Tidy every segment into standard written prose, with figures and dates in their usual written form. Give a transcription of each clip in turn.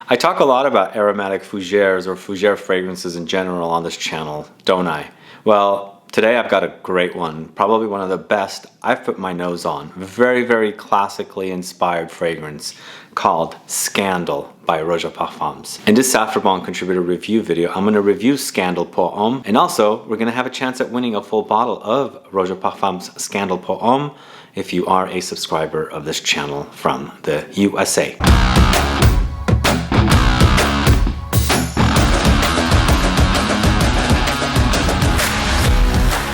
I talk a lot about aromatic fougères or fougère fragrances in general on this channel, don't I? Well, today I've got a great one, probably one of the best I've put my nose on. Very, very classically inspired fragrance called Scandal by Roja Parfums. In this Saffron contributor review video, I'm going to review Scandal Pour Homme, and also we're going to have a chance at winning a full bottle of Roja Parfums Scandal Pour Homme if you are a subscriber of this channel from the USA.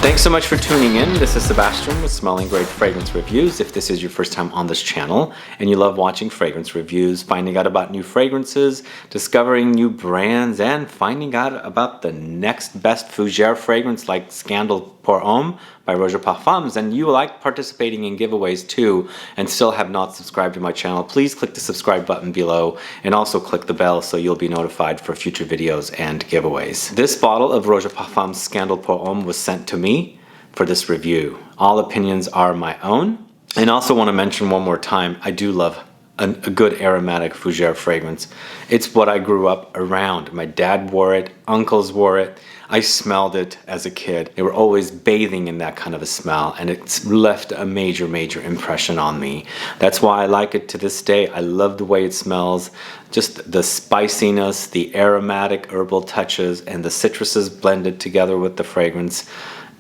Thanks so much for tuning in. This is Sebastian with Smelling Great Fragrance Reviews. If this is your first time on this channel and you love watching fragrance reviews, finding out about new fragrances, discovering new brands, and finding out about the next best fougère fragrance like Scandal Pour Homme by Roja Parfums, and you like participating in giveaways too and still have not subscribed to my channel, please click the subscribe button below and also click the bell so you'll be notified for future videos and giveaways. This bottle of Roja Parfums Scandal Pour Homme was sent to me for this review. All opinions are my own. And also want to mention one more time, I do love a good aromatic fougère fragrance. It's what I grew up around. My dad wore it, uncles wore it. I smelled it as a kid. They were always bathing in that kind of a smell, and it's left a major, major impression on me. That's why I like it to this day. I love the way it smells. Just the spiciness, the aromatic herbal touches, and the citruses blended together with the fragrance.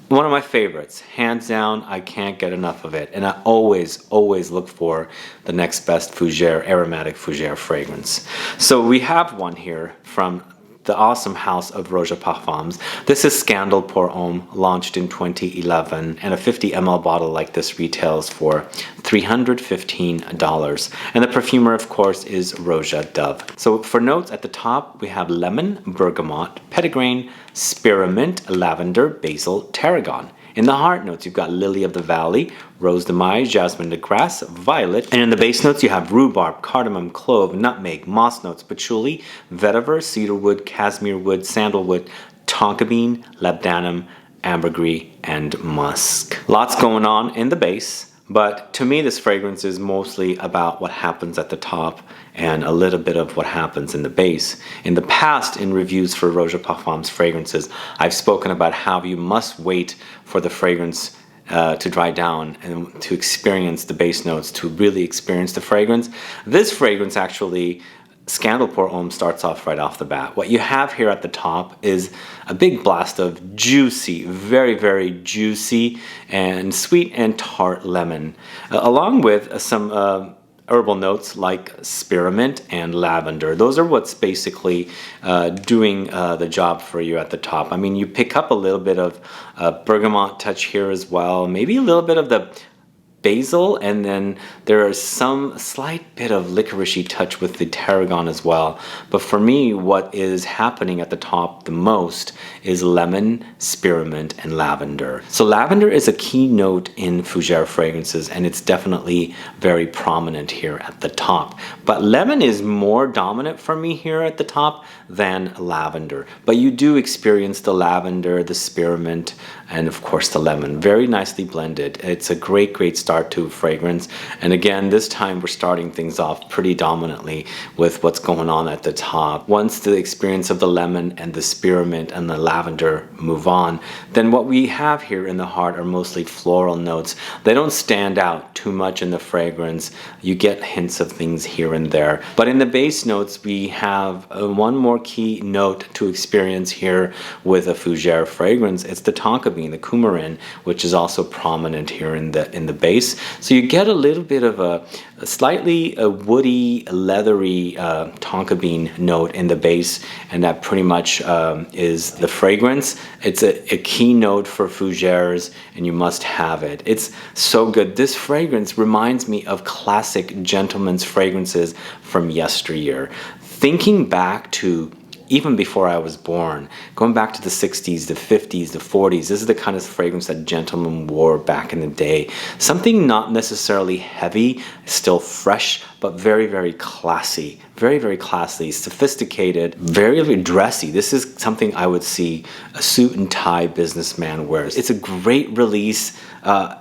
One of my favorites, hands down. I can't get enough of it, and I always look for the next best fougère, aromatic fougère fragrance. So we have one here from the awesome house of Roja Parfums. This is Scandal Pour Homme, launched in 2011, and a 50 ml bottle like this retails for $315. And the perfumer, of course, is Roja Dove. So for notes at the top, we have lemon, bergamot, petitgrain, spearmint, lavender, basil, tarragon. In the heart notes, you've got lily of the valley, rose de maille, jasmine de grasse, violet. And in the base notes, you have rhubarb, cardamom, clove, nutmeg, moss notes, patchouli, vetiver, cedarwood, cashmere wood, sandalwood, tonka bean, labdanum, ambergris, and musk. Lots going on in the base. But to me, this fragrance is mostly about what happens at the top and a little bit of what happens in the base. In the past, in reviews for Roja Parfums fragrances, I've spoken about how you must wait for the fragrance to dry down and to experience the base notes, to really experience the fragrance. This fragrance actually, Scandal Pour Homme, starts off right off the bat. What you have here at the top is a big blast of juicy, very, very juicy and sweet and tart lemon, along with some herbal notes like spearmint and lavender. Those are what's basically doing the job for you at the top. I mean, you pick up a little bit of bergamot touch here as well, maybe a little bit of the basil, and then there is some slight bit of licoricey touch with the tarragon as well. But for me, what is happening at the top the most is lemon, spearmint, and lavender. So lavender is a key note in fougère fragrances, and it's definitely very prominent here at the top. But lemon is more dominant for me here at the top than lavender. But you do experience the lavender, the spearmint, and of course the lemon. Very nicely blended. It's a great, great start to a fragrance. And again, this time we're starting things off pretty dominantly with what's going on at the top. Once the experience of the lemon and the spearmint and the lavender move on, then what we have here in the heart are mostly floral notes. They don't stand out too much in the fragrance. You get hints of things here and there. But in the base notes, we have one more key note to experience here with a fougère fragrance. It's the tonka bean, the coumarin, which is also prominent here in the base. So you get a little bit of a slightly woody, leathery tonka bean note in the base, and that pretty much is the fragrance. It's a key note for fougères, and you must have it. It's so good. This fragrance reminds me of classic gentleman's fragrances from yesteryear. Thinking back to even before I was born, going back to the 60s, the 50s, the 40s, this is the kind of fragrance that gentlemen wore back in the day. Something not necessarily heavy, still fresh, but very, very classy. Very, very classy, sophisticated, very, very dressy. This is something I would see a suit and tie businessman wears. It's a great release.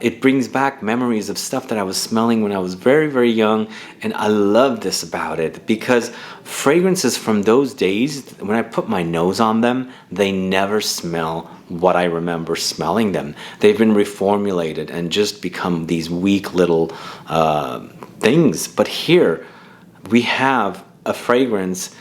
It brings back memories of stuff that I was smelling when I was very, very young. And I love this about it because fragrances from those days, when I put my nose on them, they never smell what I remember smelling them. They've been reformulated and just become these weak little things. But here we have a fragrance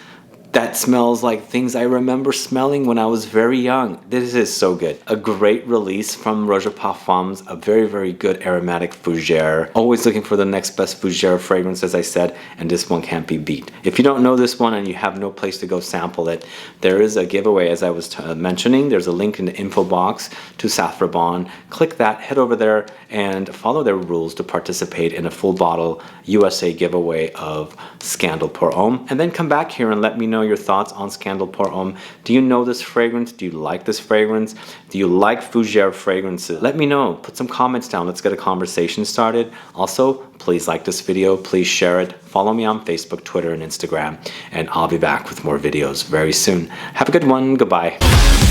that smells like things I remember smelling when I was very young. This is so good. A great release from Roja Parfums, a very, very good aromatic fougere. Always looking for the next best fougere fragrance, as I said, and this one can't be beat. If you don't know this one and you have no place to go sample it, there is a giveaway, as I was mentioning. There's a link in the info box to Saffron. Click that, head over there, and follow their rules to participate in a full bottle USA giveaway of Scandal Pour Homme. And then come back here and let me know your thoughts on Scandal Pour Homme. Do you know this fragrance? Do you like this fragrance? Do you like fougere fragrances? Let me know. Put some comments down. Let's get a conversation started. Also, please like this video. Please share it. Follow me on Facebook, Twitter, and Instagram. And I'll be back with more videos very soon. Have a good one. Goodbye.